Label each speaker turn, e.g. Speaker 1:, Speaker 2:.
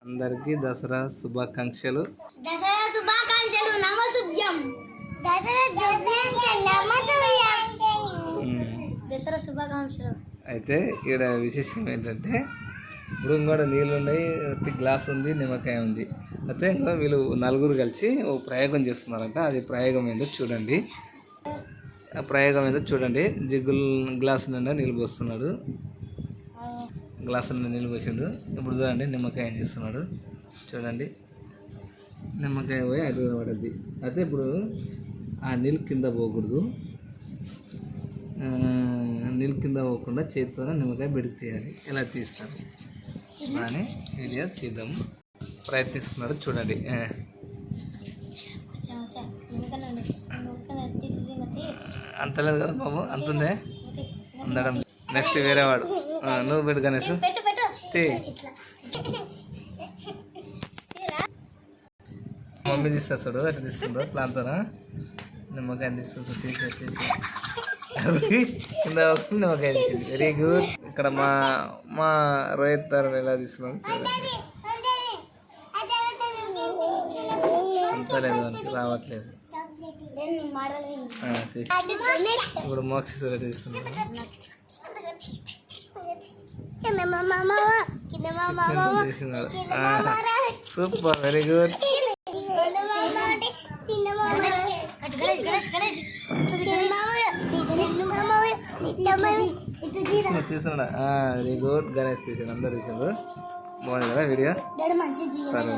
Speaker 1: అందరికీ దసరా శుభాకాంక్షలు. అయితే ఇక్కడ విశేషం ఏంటంటే ఇప్పుడు కూడా నీళ్ళు ఉన్నాయి, గ్లాస్ ఉంది, నిమ్మకాయ ఉంది. అయితే ఇంకా వీళ్ళు నలుగురు కలిసి ఓ ప్రయోగం చేస్తున్నారంట. అది ప్రయోగం ఏందో చూడండి. ఆ ప్రయోగం ఏదో చూడండి. జిగ్గులు గ్లాసు నిండా నీళ్ళు పోస్తున్నాడు. గ్లాసు నిండా నీళ్ళు పోసిండు. ఇప్పుడు చూడండి నిమ్మకాయ ఏం చేస్తున్నాడు చూడండి. నిమ్మకాయ పోయి అటు పడుద్ది. అయితే ఇప్పుడు ఆ నీళ్ళు కింద పోకూడదు. నీళ్ళు కింద పోకుండా చేతితోనే నిమ్మకాయ బెడికి తీయాలి. ఎలా తీస్తాడు అని వీడియో చేద్దాం. ప్రయత్నిస్తున్నాడు చూడండి. అంత లేదు కదా బాబు, అంతుందే అందడం. నెక్స్ట్ వేరే వాడు నువ్వు పెట్టు గణేష్. మమ్మీ తీస్తా చూడు, అట్లా తీస్తుందో ప్లాన్తోనా నిమ్మకాయ తీస్తుంది. తీసి కింద నిమ్మకాయ తీసింది. Very good. ఇక్కడ మా రోహిత్ తరం ఎలా తీస్తున్నాం అంత లేదు, అంటే రావట్లేదు. ఇప్పుడు మోక్ష తీస్తున్నాం. Super, very good. తీసుకున్నా వెరీ గుడ్. గణేష్ తీసాడు, అందరు తీసాడు. బాగుంది కదా వీడియో. సరే.